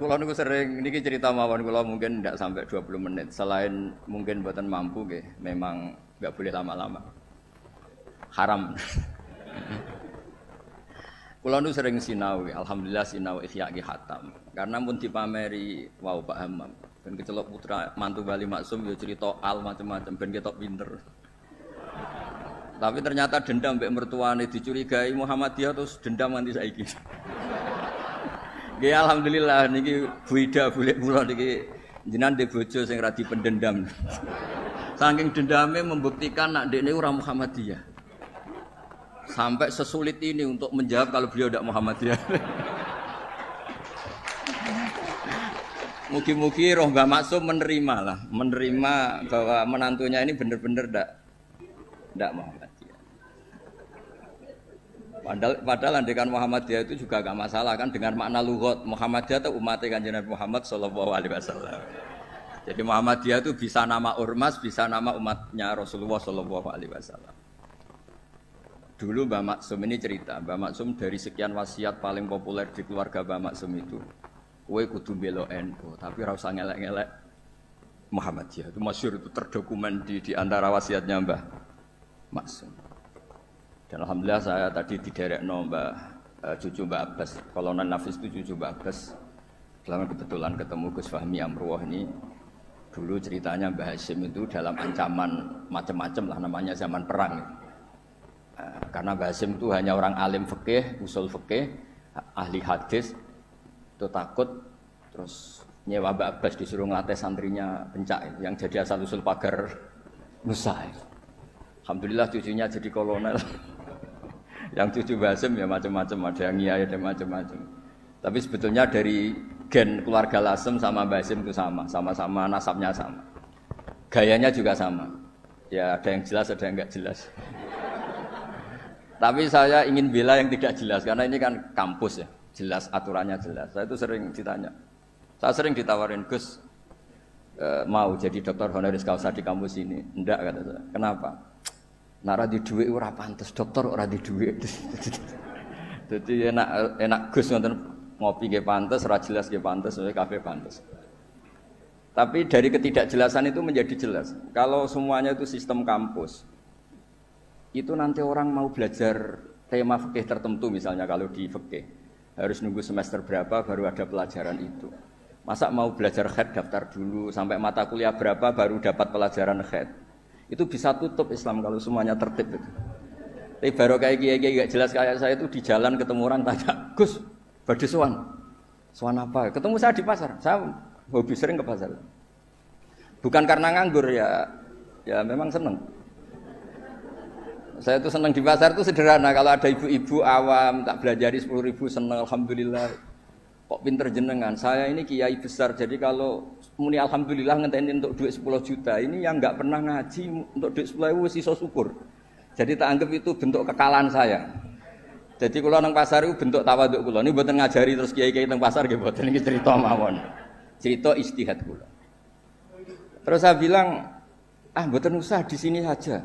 Kula niku sering niki cerita mawon kula mungkin tidak sampai 20 menit. Selain mungkin mboten mampu nggih, memang enggak boleh lama-lama. Haram. Kula nu sering sinau, alhamdulillah sinau Ihya Ki Hatam. Karena pun dipameri wau Pak Hamam. Ben kecelok putra mantu Bali Maksum ya cerita al macam-macam ben ketok pinter. Tapi ternyata dendam mbek mertuane dicurigai Muhammadiyah terus dendam nganti saiki. Nggih alhamdulillah niki Bu Ida boleh kula niki jenengan ndek bojo sing ra dipendendam. Saking dendame membuktikan nak ndekne ora Muhammadiyah. Sampai sesulit ini untuk menjawab kalau beliau tidak Muhammadiyah. Mugi-mugi roh Mbah Maksum menerima bahwa menantunya ini benar-benar tidak Muhammadiyah. Padahal andekan Muhammadiyah itu juga gak masalah kan dengan makna lughat. Muhammadiyah itu umatnya Kanjeng Nabi Muhammad sallallahu alaihi wasallam. Jadi Muhammadiyah itu bisa nama ormas, bisa nama umatnya Rasulullah sallallahu alaihi wasallam. Dulu Mbah Maksum ini cerita, Mbah Maksum dari sekian wasiat paling populer di keluarga Mbah Maksum itu, kowe kudu mbela NU, tapi ora usah ngelek-ngelek Muhammadiyah. Itu masyhur, itu terdokumen di antara wasiatnya Mbah Maksum. Dan alhamdulillah saya tadi diderekno cucu Mbak Abbas, Kolonel Nafis itu cucu Mbak Abbas. Selama kebetulan ketemu Gus Fahmi Amruwah ini, dulu ceritanya Mbah Hasyim itu dalam ancaman macam-macam lah namanya zaman perang. Karena Mbah Hasyim itu hanya orang alim fikih, usul fikih, ahli hadis, itu takut terus nyewa Mbak Abbas disuruh ngelatih santrinya pencak yang jadi asal usul pagar Nusa. Alhamdulillah cucunya jadi kolonel. Yang cucu Mbah Hasyim ya macam-macam, ada yang iya ada macam-macam. Tapi sebetulnya dari gen keluarga Lasem sama Mbah Hasyim itu sama-sama nasabnya sama. Gayanya juga sama. Ya ada yang jelas, ada yang enggak jelas. Tapi saya ingin bela yang tidak jelas karena ini kan kampus ya, jelas aturannya jelas. Saya itu sering ditanya. Saya sering ditawarin, Gus mau jadi doktor honoris causa di kampus ini. Enggak kata saya. Kenapa? Nara di duit ora pantes, dokter ora di duit. Jadi enak Gus ngoten ngopi nggih pantes, ora jelas nggih pantes, kafe pantes. Tapi dari ketidakjelasan itu menjadi jelas. Kalau semuanya itu sistem kampus, itu nanti orang mau belajar tema fikih tertentu misalnya kalau di fikih harus nunggu semester berapa baru ada pelajaran itu. Masa mau belajar khed daftar dulu sampai mata kuliah berapa baru dapat pelajaran khed. Itu bisa tutup Islam kalau semuanya tertib itu. Tapi baru kayak kiai-kiai gak jelas kayak saya itu di jalan ketemu orang tanya, Gus, badhe sowan. Sowan apa? Ketemu saya di pasar. Saya hobi sering ke pasar. Bukan karena nganggur ya memang seneng. Saya itu seneng di pasar itu sederhana. Kalau ada ibu-ibu awam tak belajari 10.000 seneng alhamdulillah. Kok pinter jenengan. Saya ini kiai besar. Jadi kalau muni alhamdulillah ngenteni untuk duit 10 juta. Ini yang enggak pernah ngaji untuk duit 10.000 wis iso syukur. Jadi tak anggap itu bentuk kekalahan saya. Jadi kalau nang pasar itu bentuk tawaduk kula. Ini mboten ngajari terus kiai-kiai nang pasar nggih mboten iki cerita mawon. Cerita istihad kula. Terus saya bilang, mboten usah di sini saja.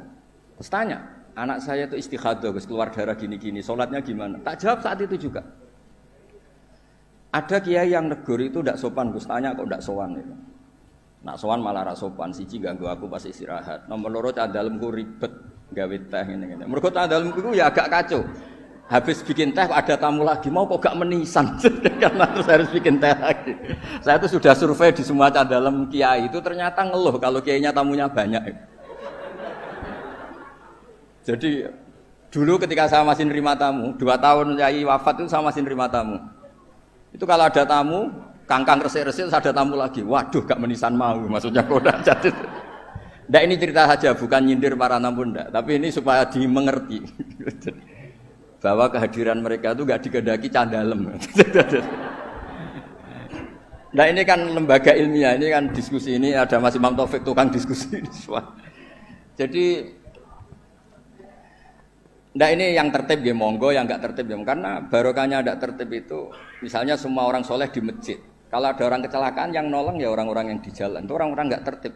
Terus tanya, anak saya itu istighadah, Gus, keluar darah gini-gini, sholatnya gimana? Tak jawab saat itu juga. Ada kiai yang negur itu tidak sopan, Gus, tanya kok tidak sowan itu. Nak sowan malah ra sopan, siji ganggu aku pas istirahat. Nomor loro cah dalemku ribet gawe teh ngene-ngene. Mergo cah dalemku iku ya agak kacau. Habis bikin teh ada tamu lagi, mau kok gak menisan. Karena terus harus bikin teh lagi. Saya itu sudah survei di semua cah dalem kiai itu ternyata ngeluh kalau kiainya tamunya banyak. Jadi dulu ketika saya masih nerima tamu, 2 tahun kiai wafat itu saya masih nerima tamu. Itu kalau ada tamu, kangkang resik-resik ada tamu lagi. Waduh, gak menisan mau, maksudnya kodak jadi. Ndak ini cerita saja, bukan nyindir para tamu ndak, tapi ini supaya dimengerti. Bahwa kehadiran mereka itu gak digedaki cah dalem. Nah ini kan lembaga ilmiah, ini kan diskusi ini ada Mas Imam Taufik tukang diskusi. Jadi nah ini yang tertib ya monggo, yang enggak tertib ya karena barokahnya enggak tertib itu misalnya semua orang soleh di masjid. Kalau ada orang kecelakaan yang nolong ya orang-orang yang di jalan. Itu orang-orang enggak tertib.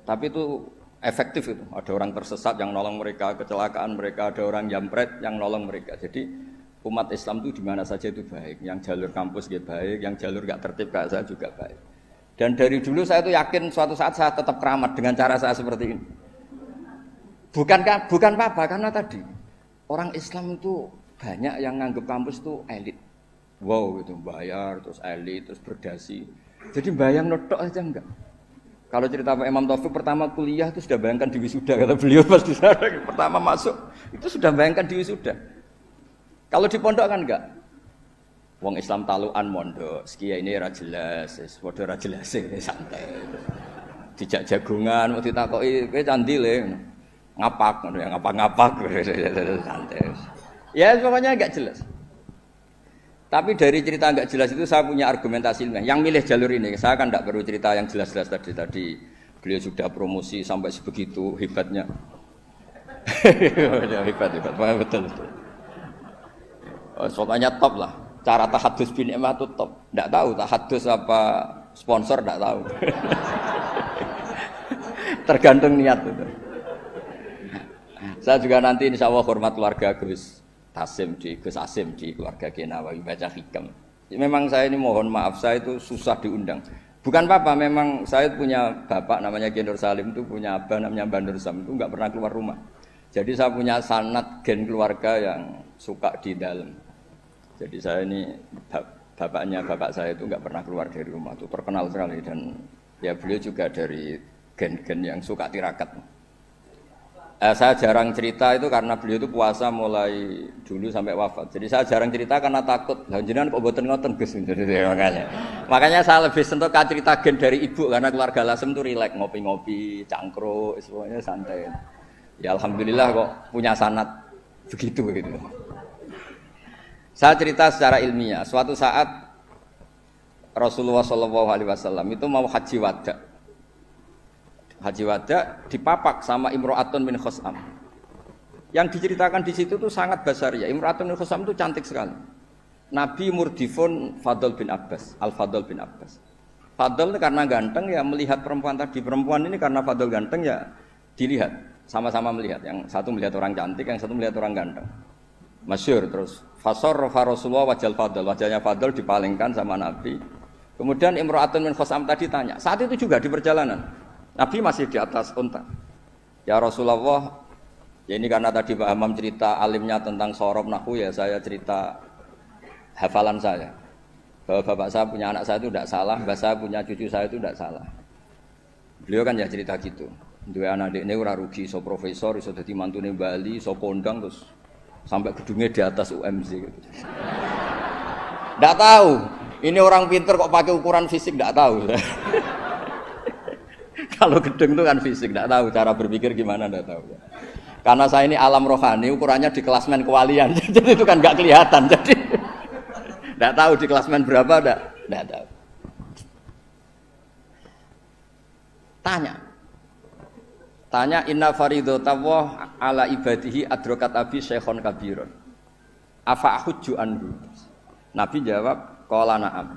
Tapi itu efektif itu. Ada orang tersesat yang nolong mereka, kecelakaan mereka, ada orang jambret yang nolong mereka. Jadi umat Islam itu di mana saja itu baik. Yang jalur kampus juga baik, yang jalur gak tertib kayak saya juga baik. Dan dari dulu saya itu yakin suatu saat saya tetap keramat dengan cara saya seperti ini. Bukan apa-apa, karena tadi orang Islam itu banyak yang nganggap kampus itu elit. Wow, itu bayar, terus elit, terus berdasi. Jadi bayang notok aja enggak. Kalau cerita Pak Imam Taufik pertama kuliah itu sudah bayangkan di wisuda, kata beliau pas di sana pertama masuk itu sudah bayangkan di wisuda. Kalau di pondok kan enggak. Wong Islam taluan mondok, sekian ini ra jelas, padha ra jelas santai. Dijak jagungan, mau ditakoki kowe candi le. Ngapak, ngapak santai. Ya pokoknya enggak jelas. Tapi dari cerita enggak jelas itu saya punya argumentasi ilmiah. Yang milih jalur ini, saya kan enggak perlu cerita yang jelas-jelas tadi. Beliau sudah promosi sampai sebegitu hebatnya. hebat, betul. Pokoknya top lah. Cara tahadus bin Imam itu top. Enggak tahu tahadus apa sponsor enggak tahu. Tergantung niat itu. Saya juga nanti insya Allah hormat keluarga Gus Asim di keluarga Kenawawi baca hikam. Memang saya ini mohon maaf, saya itu susah diundang. Bukan apa-apa, memang saya punya bapak namanya Gen Nur Salim, itu punya abah namanya Mbak Nur Sam, itu enggak pernah keluar rumah. Jadi saya punya sanad gen keluarga yang suka di dalam. Jadi saya ini bapak saya itu enggak pernah keluar dari rumah, itu terkenal sekali. Dan ya beliau juga dari gen-gen yang suka tirakat. Saya jarang cerita itu karena beliau itu puasa mulai dulu sampai wafat. Jadi saya jarang cerita karena takut. Jenengan kok mboten ngoten Gus. Makanya saya lebih sentuh cerita gen dari ibu karena keluarga Lasem itu rileks ngopi-ngopi, cangkruk, semuanya santai. Ya alhamdulillah kok punya sanad begitu. Saya cerita secara ilmiah. Suatu saat Rasulullah SAW itu mau haji wada. Haji wada dipapak sama Imro'atun min Khos'am. Yang diceritakan di situ tuh sangat basariyah. Imro'atun min Khos'am itu cantik sekali. Nabi murdifun Fadl bin Abbas, Al-Fadl bin Abbas. Fadl karena ganteng ya melihat perempuan tadi. Perempuan ini karena Fadl ganteng ya dilihat. Sama-sama melihat. Yang satu melihat orang cantik, yang satu melihat orang ganteng. Masyhur terus. Fasor Rasulullah wajal Fadl. Wajahnya Fadl dipalingkan sama Nabi. Kemudian Imro'atun min Khos'am tadi tanya. Saat itu juga di perjalanan. Nabi masih di atas unta. Ya Rasulullah, ya ini karena tadi Pak Hamam cerita alimnya tentang sorob nahwu ya saya cerita hafalan saya. Bahwa bapak saya punya anak saya itu tidak salah, bapak saya punya cucu saya itu tidak salah. Beliau kan ya cerita gitu. Dua anak ini ora rugi, so profesor, so dadi mantune Bali, so kondang terus sampai gedungnya di atas UMZ gitu. Tidak tahu. Ini orang pinter kok pakai ukuran fisik tidak tahu. Kalau gedung itu kan fisik, tidak tahu cara berpikir gimana, tidak tahu. Karena saya ini alam rohani, ukurannya di klasmen kewalian, jadi itu kan nggak kelihatan. Jadi tidak tahu di klasmen berapa, tidak tahu. Tanya inna faridotawah ala ibadihi adrokat abi syekhon kabiron. Afa ahujju anhu. Nabi jawab, qala na'am.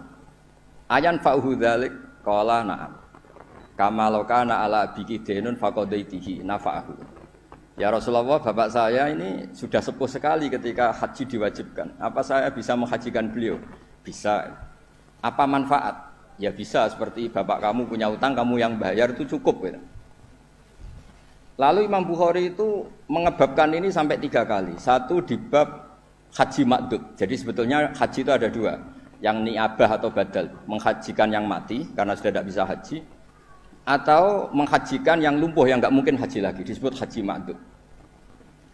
Ayan fa'uhu dzalik, qala na'am. Kama lokana ala biki denun faqadaitihi nafa'ahu. Ya Rasulullah, bapak saya ini sudah sepuh sekali ketika haji diwajibkan. Apa saya bisa menghajikan beliau? Bisa. Apa manfaat? Ya bisa, seperti bapak kamu punya utang, kamu yang bayar itu cukup. Gitu. Lalu Imam Bukhari itu mengebabkan ini sampai 3 kali. Satu di bab haji makdud. Jadi sebetulnya haji itu ada 2. Yang ni'abah atau badal. Menghajikan yang mati karena sudah tidak bisa haji. Atau menghajikan yang lumpuh yang nggak mungkin haji lagi, disebut haji ma'dud.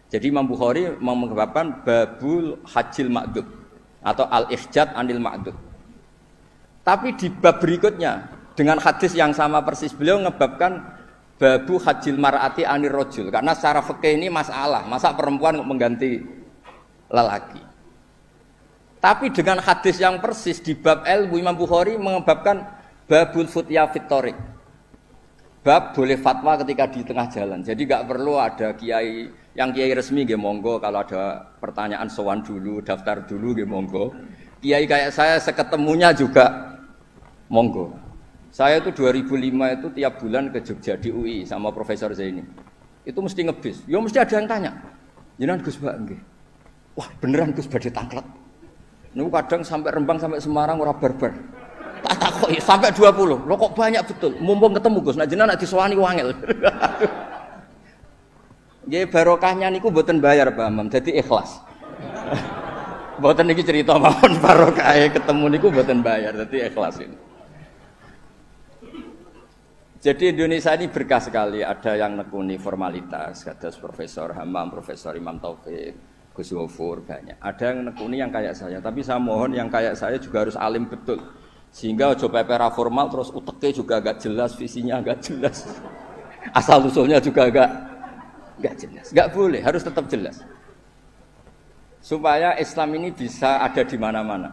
Jadi Imam Bukhari mengebabkan babul hajil ma'dud atau al-ihjad anil ma'dud. Tapi di bab berikutnya dengan hadis yang sama persis beliau mengebabkan babu hajil mar'ati anir rojul karena secara fikih ini masalah, masa perempuan mengganti lelaki. Tapi dengan hadis yang persis di bab ilmu Imam Bukhari mengebabkan babul futya fit thoriq. Bab boleh fatwa ketika di tengah jalan. Jadi nggak perlu ada kiai yang kiai resmi nggih monggo, kalau ada pertanyaan sowan dulu, daftar dulu nggih monggo. Kiai kayak saya seketemunya juga monggo. Saya itu 2005 itu tiap bulan ke Jogja di UI sama Profesor Zaini. Itu mesti ngebis. Ya mesti ada yang tanya. Jenengan Gus Mbak nggih. Wah, beneran Gus badhe tangklet. Niku kadang sampai Rembang sampai Semarang ora barbar. Tak takoki sampai 20. Loh kok banyak betul. Mumpung ketemu Gus, nek jenengan nek disowani wangel. Nggih barokahnya niku mboten bayar, Pak Imam. Dadi ikhlas. Mboten niki cerita mawon barokahe ketemu niku mboten bayar, dadi ikhlas ini. Jadi Indonesia ini berkah sekali, ada yang nekuni formalitas, ada Profesor Hamam, Profesor Imam Taufik, Gus Wofur, banyak. Ada yang nekuni yang kayak saya, tapi saya mohon yang kayak saya juga harus alim betul. Sehingga ojo pepera formal terus uteknya juga agak jelas, visinya agak jelas. Asal usulnya juga agak jelas. Enggak boleh, harus tetap jelas. Supaya Islam ini bisa ada di mana-mana.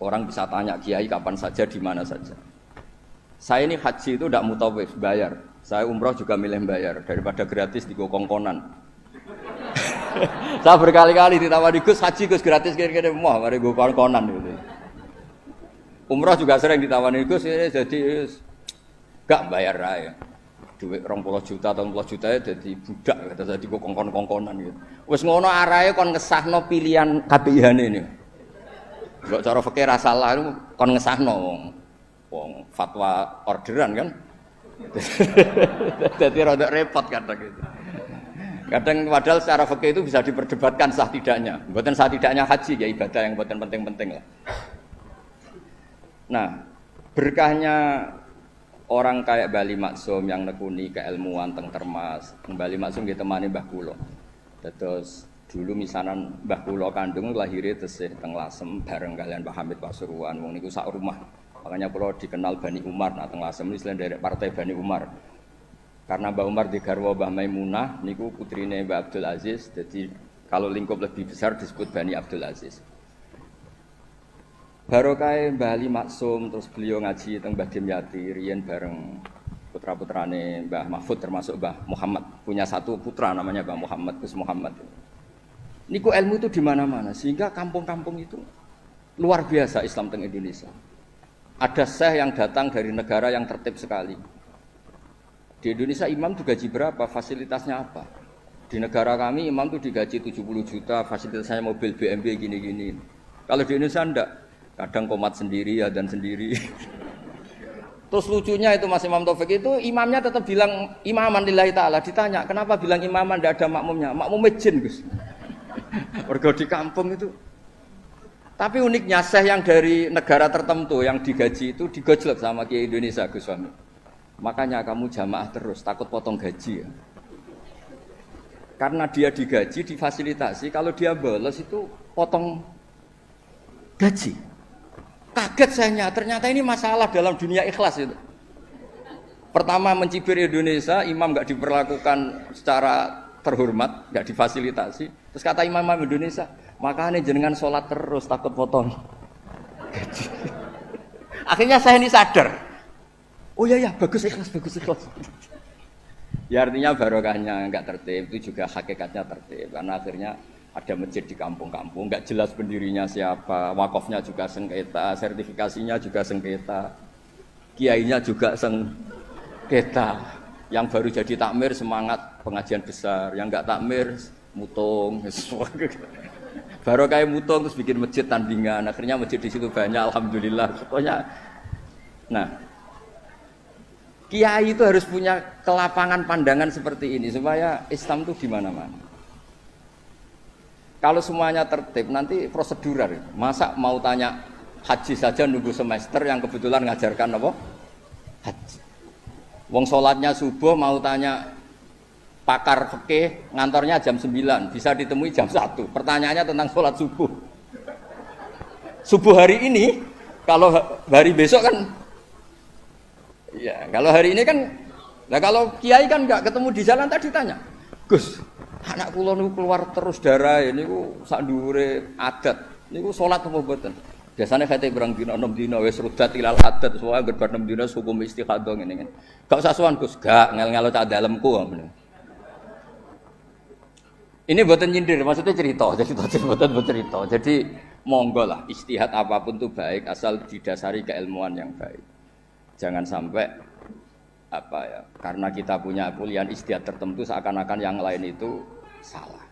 Orang bisa tanya kiai kapan saja, di mana saja. Saya ini haji itu tidak mutawif, bayar. Saya umroh juga milih bayar daripada gratis di kongkonan. Saya berkali-kali ditawari Gus haji Gus gratis kira-kira mau mari gue kongkonan gitu. Umroh juga sering ditawari Gus ini jadi gak bayar aja. Duit 20 juta atau 40 juta ya jadi budak kata saya di kongkon-kongkonan gitu. Wis ngono arahe kon ngesahno pilihan KPIH ini. Kok cara fikih ra salah kon ngesahno wong fatwa orderan kan. Jadi rada repot kadang gitu. Kadang padahal secara fikih itu bisa diperdebatkan sah tidaknya. Mboten sah tidaknya haji ya ibadah yang mboten penting-penting lah. Nah, berkahnya orang kayak Bali Maksum yang nekuni keilmuan teng Termas, Bali Maksum nggih temani Mbah kula. Terus dulu misanan Mbah kula kandung lahiré tesih teng Lasem bareng kalian Pak Hamid Pasuruan wong niku sak rumah. Makanya kula dikenal Bani Umar nah teng Lasem iki selain dari partai Bani Umar. Karena Mbah Umar di garwa Mbah Maimunah niku putrine Mbah Abdul Aziz, jadi kalau lingkup lebih besar disebut Bani Abdul Aziz. Barokah Mbah Ali Maksum terus beliau ngaji teng Mbah Dimyati riyen bareng putra-putrane Mbah Mahfud termasuk Mbah Muhammad, punya satu putra namanya Mbah Muhammad, Gus Muhammad. Niku ilmu itu di mana-mana sehingga kampung-kampung itu luar biasa Islam teng Indonesia. Ada syekh yang datang dari negara yang tertib sekali. Di Indonesia imam digaji berapa? Fasilitasnya apa? Di negara kami imam itu digaji 70 juta, fasilitasnya mobil BMW gini-gini. Kalau di Indonesia enggak. Kadang komat sendiri, adzan sendiri. Terus lucunya itu Mas Imam Taufik itu imamnya tetap bilang imaman lillahi ta'ala. Ditanya, kenapa bilang imaman enggak ada makmumnya? Makmumnya jin, Gus. Warga di kampung itu. Tapi uniknya syekh yang dari negara tertentu yang digaji itu digojlok sama Kiai Indonesia Gus Wami. Makanya kamu jamaah terus, takut potong gaji ya. Karena dia digaji, difasilitasi, kalau dia bolos itu potong gaji. Kaget saya, ternyata ini masalah dalam dunia ikhlas itu. Pertama mencibir Indonesia, imam nggak diperlakukan secara terhormat, nggak difasilitasi. Terus kata imam Indonesia, makanya jenengan sholat terus, takut potong gaji. Akhirnya saya ini sadar. Oh iya, bagus ikhlas. Ya artinya barokahnya enggak tertib itu juga hakikatnya tertib karena akhirnya ada masjid di kampung-kampung enggak jelas pendirinya siapa, wakafnya juga sengketa, sertifikasinya juga sengketa, kiainya juga sengketa. Yang baru jadi takmir semangat pengajian besar, yang enggak takmir mutung. Barokah mutung terus bikin masjid tandingan, akhirnya masjid di situ banyak alhamdulillah. Pokoknya nah kiai itu harus punya kelapangan pandangan seperti ini supaya Islam itu di mana-mana. Kalau semuanya tertib nanti prosedural. Masa mau tanya haji saja nunggu semester yang kebetulan ngajarkan apa? Haji. Wong sholatnya subuh mau tanya pakar fikih ngantornya jam 9, bisa ditemui jam 1. Pertanyaannya tentang sholat subuh. Subuh hari ini, kalau hari besok kan ya, kalau hari ini kan, nah kalau kiai kan nggak ketemu di jalan tadi tanya, Gus, anak kula niku keluar terus darah, ini ku sak dhuwure adat, niku sholat apa mboten? Biasanya kate berang dina 6 dina wis rudat ilal adat, soalnya gerbar 6 dina hukum istikhadah ngene kan. Gak usah sowan Gus, gak ngel-ngelo cak dalemku. Ini mboten nyindir, maksudnya cerita, jadi mboten cerita. Jadi monggo lah, istihad apapun itu baik asal didasari keilmuan yang baik. Jangan sampai apa ya, karena kita punya pilihan istihad tertentu seakan-akan yang lain itu salah.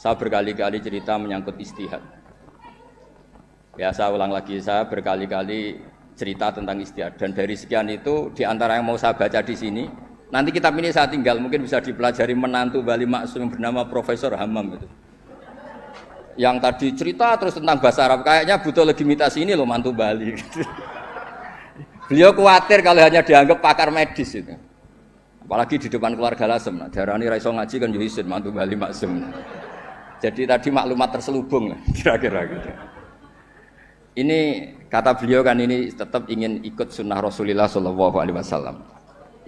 Saya berkali-kali cerita menyangkut istihad. Ya saya ulang lagi, saya berkali-kali cerita tentang istihad. Dan dari sekian itu, di antara yang mau saya baca di sini, nanti kitab ini saya tinggal, mungkin bisa dipelajari menantu Bali Maksum yang bernama Profesor Hammam itu. Yang tadi cerita terus tentang bahasa Arab, kayaknya butuh legitimasi ini loh mantu Bali. Beliau khawatir kalau hanya dianggap pakar medis itu. Apalagi di depan keluarga Lasem. Nah, darani ra iso ngaji kan yo isin mantu Bali Maksum. Jadi tadi maklumat terselubung kira-kira gitu. Ini kata beliau kan ini tetap ingin ikut sunnah Rasulullah SAW.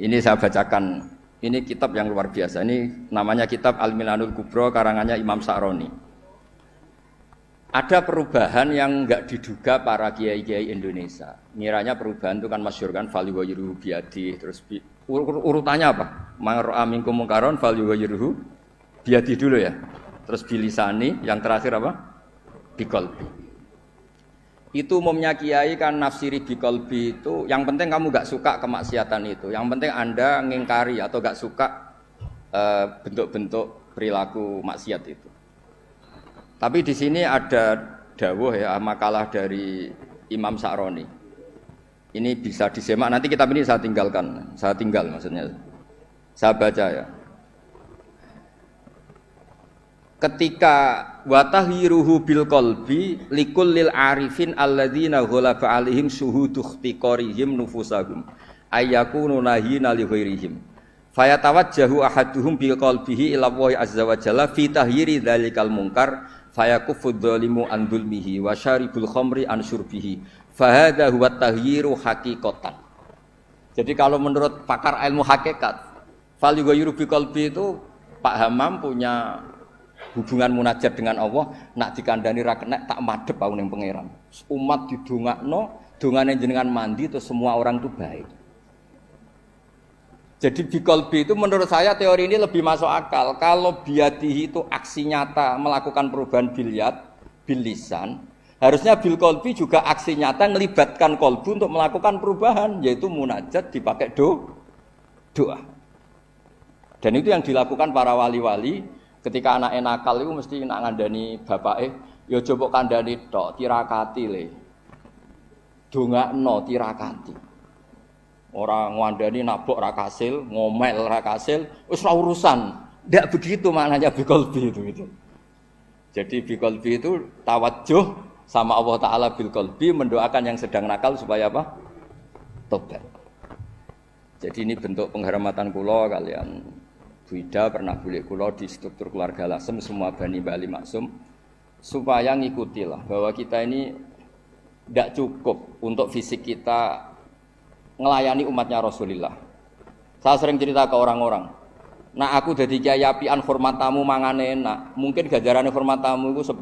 Ini saya bacakan. Ini kitab yang luar biasa. Ini namanya kitab Al-Milanul Kubro karangannya Imam Sa'roni. Ada perubahan yang enggak diduga para kiai-kiai Indonesia. Ngiranya perubahan itu kan masyhur kan fal yughayyiruhu biyadi, terus urutannya apa? Man ra'a minkum munkaron fal yughayyiruhu biyadi dulu ya. Terus bilisani, yang terakhir apa? Biqalbi. Itu umumnya kiai kan nafsiri biqalbi itu yang penting kamu enggak suka kemaksiatan itu. Yang penting Anda ngingkari atau enggak suka bentuk-bentuk perilaku maksiat itu. Tapi di sini ada dawuh ya makalah dari Imam Sa'roni. Ini bisa disemak, nanti kitab ini saya tinggalkan. Saya tinggal maksudnya. Saya baca ya. Ketika watahhiruhu bil qalbi likullil arifin alladzina ghalaba alaihim syuhudu ikhtiqarihim nufusahum ayyakunu nahina li ghairihim fayatawajjahu ahaduhum bil qalbihi ila Allah azza wa jalla fi tahyiri dzalikal munkar fayakufu dzalimu an dzulmihi wa syaribul khamri an syurbihi fahadha huwa tahyiru haqiqatan. Jadi kalau menurut pakar ilmu hakikat fal yughayyiru bi qalbi itu Pak Hammam punya hubungan munajat dengan Allah, nak dikandani ra kenek tak madhep aku ning pangeran. Umat didongakno, dongane jenengan mandi terus semua orang itu baik. Jadi biqalbi itu menurut saya teori ini lebih masuk akal. Kalau biadihi itu aksi nyata melakukan perubahan bil lisan, harusnya bil qalbi juga aksi nyata melibatkan qalbu untuk melakukan perubahan, yaitu munajat dipakai doa. Dan itu yang dilakukan para wali-wali. Ketika anak nakal itu mesti nak ngandani bapake, ya coba kandhani tok, tirakati le. Dongakno tirakati. Ora ngandani nabok ra kasil, ngomel ra kasil, wis ora urusan. Ndak begitu maknanya biqalbi itu gitu. Jadi biqalbi itu tawajuh sama Allah taala bil qalbi mendoakan yang sedang nakal supaya apa? Tobat. Jadi ini bentuk penghormatan kula kalian Bu Ida pernah boleh kula di struktur keluarga Lasem semua Bani Bali Maksum supaya ngikutilah bahwa kita ini tidak cukup untuk fisik kita ngelayani umatnya Rasulullah. Saya sering cerita ke orang-orang, nah aku jadi kiai apian hormat tamu mangane enak, mungkin gajaran hormat tamu itu 10,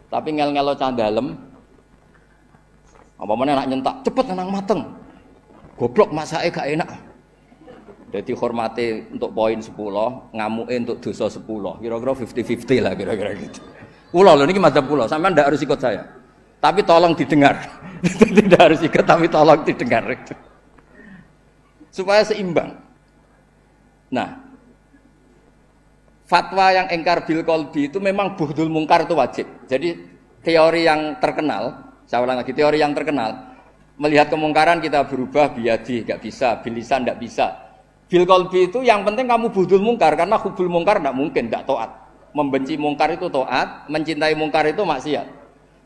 tapi ngel-ngelo candalem apa mana nak nyentak cepet nang mateng, goblok masake gak enak. Jadi hormati untuk poin 10, ngamuke untuk dosa 10. Kira-kira 50-50 lah kira-kira gitu. Kula lho niki madzhab kula, sampean ndak harus ikut saya. Tapi tolong didengar. Tidak harus ikut tapi tolong didengar. Supaya seimbang. Nah, fatwa yang engkar bil qalbi itu memang buhdul mungkar itu wajib. Jadi teori yang terkenal, saya ulang lagi, teori yang terkenal, melihat kemungkaran kita berubah biadi, enggak bisa, bilisan enggak bisa. Bil qalbi itu yang penting kamu buhdul mungkar, karena hubul mungkar enggak mungkin, enggak taat. Membenci mungkar itu taat, mencintai mungkar itu maksiat.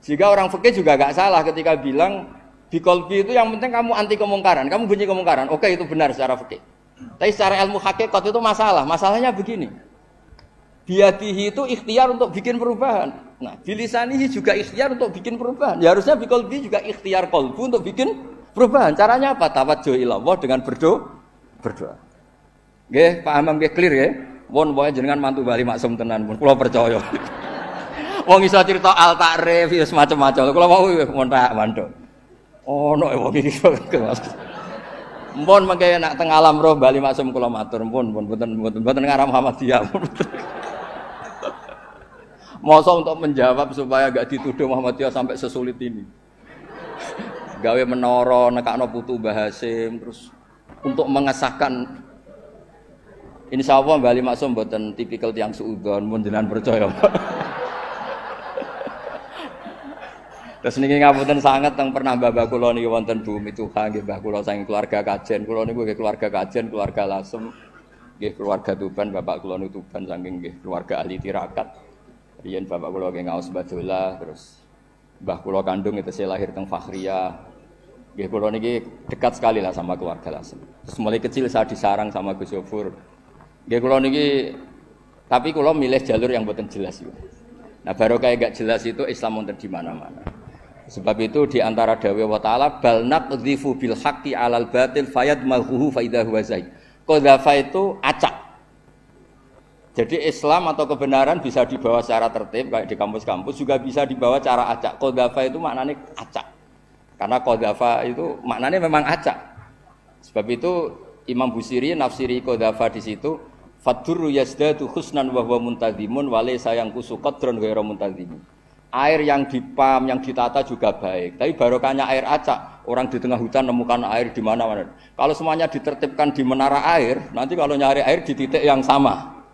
Jika orang fikih juga enggak salah ketika bilang bil qalbi itu yang penting kamu anti kemungkaran, kamu benci kemungkaran. Oke, itu benar secara fikih. Tapi secara ilmu hakikat itu masalah. Masalahnya begini. Biadihi itu ikhtiar untuk bikin perubahan. Nah, bilisanihi juga ikhtiar untuk bikin perubahan. Ya harusnya bil qalbi juga ikhtiar qalbu untuk bikin perubahan. Caranya apa? Tawajjuh ila Allah dengan berdoa. Nggih, Pak Hammam nggih clear nggih. Pun pokoke jenengan mantu Bali Maksum tenan pun kula percaya. Wong iso crita al takrif ya semacam-macam. Kula mau montak manduk. Ono wong iki. Mpun mengke nak teng alam roh Bali Maksum kula matur pun mboten ngarah Muhammadiyah. Masa untuk menjawab supaya enggak dituduh Muhammadiyah sampai sesulit ini. Gawe menara nekakno putu Mbah Hasyim terus untuk mengesahkan Insyaallah Bali Maksum mboten tipikal tiyang suudzon mun jenengan percaya. Terus niki ngapunten sanget teng pernah mbah kula niki wonten bumi Tuhan nggih mbah kula saking keluarga Kajen. Kula niku nggih keluarga Kajen, keluarga Lasem, nggih keluarga Tuban, bapak kula niku Tuban saking nggih keluarga ahli tirakat. Riyen bapak kula nggih ngaos Badola, terus mbah kula kandung itu saya lahir teng Fakhriyah. Nggih kula niki dekat sekali lah sama keluarga Lasem. Terus mulai kecil saya disarang sama Gus Yofur. Nggih kula niki tapi kula milih jalur yang mboten jelas yo. Nah, baru kayak gak jelas itu Islam wonten di mana-mana. Sebab itu di antara dawuh wa ta'ala bal naqdhifu bil haqqi 'alal batil fayadmaghuhu fa idza huwa zaid. Qadzafa itu acak. Jadi Islam atau kebenaran bisa dibawa secara tertib kayak di kampus-kampus juga bisa dibawa cara acak. Qadzafa itu maknanya acak. Karena qadzafa itu maknanya memang acak. Sebab itu Imam Busiri nafsiri qadzafa di situ fadurru yazdatu husnan wa huwa muntazimun wa laysa yanqusu qadran ghairu muntazimin. Air yang dipam, yang ditata juga baik. Tapi barokahnya air acak. Orang di tengah hutan nemukan air di mana-mana. Kalau semuanya ditertibkan di menara air, nanti kalau nyari air di titik yang sama.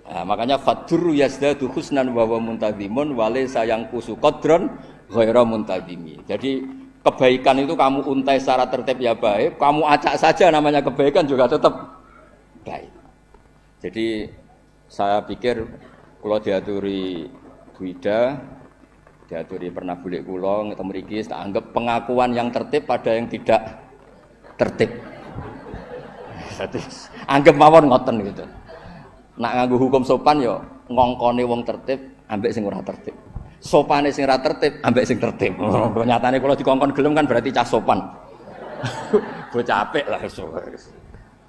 Nah, makanya fadurru yazdadu husnan wa huwa muntazimun wa laysa yanqusu qadran ghairu muntazimi. Jadi kebaikan itu kamu untai secara tertib ya baik, kamu acak saja namanya kebaikan juga tetap baik. Jadi saya pikir kalau diaturi Bu Ida, diaturi pernah bulik kula ketemu mriki tak anggap pengakuan yang tertib pada yang tidak tertib. Jadi anggap mawon ngoten gitu. Nak nganggo hukum sopan yo ngongkone wong tertib ambek sing ora tertib. Sopane sing ora tertib ambek sing tertib. Nyatane kula dikongkon gelem kan berarti cah sopan. Bocah apik lah.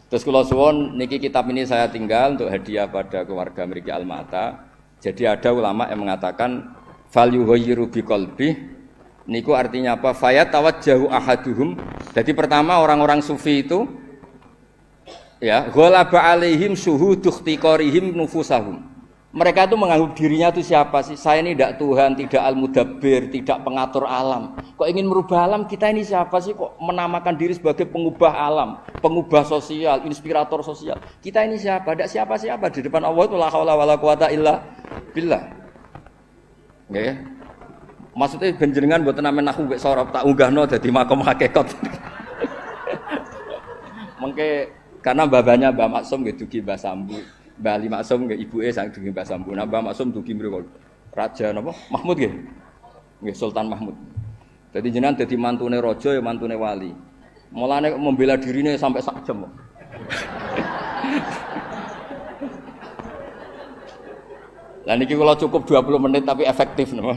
Terus kula suwun niki kitab ini saya tinggal untuk hadiah pada keluarga mriki Almata. Jadi ada ulama yang mengatakan fal yughayyiru biqalbi niku artinya apa? Fayat tawajjahu ahaduhum. Jadi pertama orang-orang sufi itu ya ghalaba alaihim syuhudu ikhtiqarihim nufusahum. Mereka itu menganggap dirinya itu siapa sih? Saya ini tidak Tuhan, tidak al-mudabbir, tidak pengatur alam. Kok ingin merubah alam? Kita ini siapa sih kok menamakan diri sebagai pengubah alam, pengubah sosial, inspirator sosial? Kita ini siapa? Tidak siapa-siapa di depan Allah itu la haula wala quwata illa billah. Nggih. Maksudnya benjenengan mboten namen nahu mek sorop tak unggahno dadi makom hakikat. Mengke karena babanya Mbah Maksum nggih dugi Mbah Sambu. Mbah Ali Maksum nggih ibuke sang dugi Mbah Sambu. Nah Mbah Maksum dugi mriku Raja napa? Mahmud nggih. Nggih Sultan Mahmud. Jadi jenengan dadi mantune raja ya mantune wali. Mulane membela dirine sampai sak jam. Lah niki kula cukup 20 menit tapi efektif napa.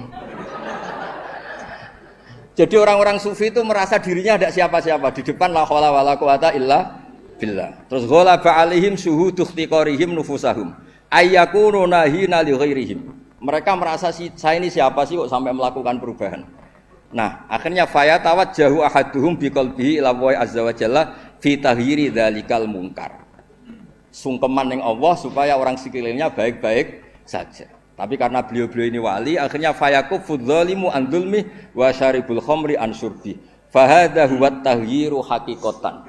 Jadi orang-orang sufi itu merasa dirinya tidak siapa-siapa di depan la haula wala quwata illa billah. Terus ghalaba alaihim syuhudu ikhtiqarihim nufusahum. Ayyakunu nahina li ghairihim. Mereka merasa saya ini siapa sih kok sampai melakukan perubahan. Nah, akhirnya fayatawajjahu ahaduhum biqalbihi ila wa azza wa jalla fi tahyiri dzalikal munkar. Sungkeman ning Allah supaya orang sekelilingnya baik-baik saja. Tapi karena beliau-beliau ini wali, akhirnya fayakufu dzalimu an dzulmi wa syaribul khamri an syurbi. Fa hadza huwa taghyiru haqiqatan.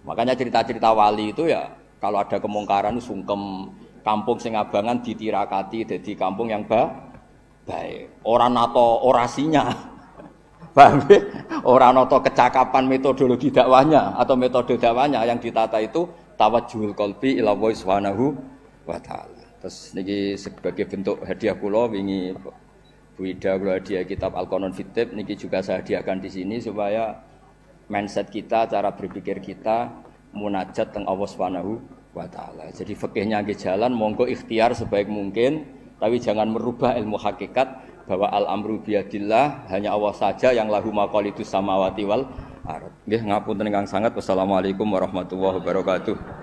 Makanya cerita-cerita wali itu ya kalau ada kemungkaran sungkem, kampung sing abangan ditirakati dadi kampung yang baik. Ora nato orasinya. Paham ya? Ora nato kecakapan metodologi dakwahnya atau metode dakwahnya yang ditata itu tawajjuhul qalbi ila Allah Subhanahu wa taala. Terus niki sebagai bentuk hadiah kula wingi Bu Ida kula hadiah kitab Al-Qanon Fitib niki juga saya hadiahkan di sini supaya mindset kita, cara berpikir kita munajat teng Allah Subhanahu wa taala. Jadi fikihnya nggih jalan monggo ikhtiar sebaik mungkin, tapi jangan merubah ilmu hakikat bahwa al-amru biyadillah, hanya Allah saja yang lahu maqalidus samawati wal ardh. Nggih ngapunten ingkang sanget. Wassalamualaikum warahmatullahi wabarakatuh.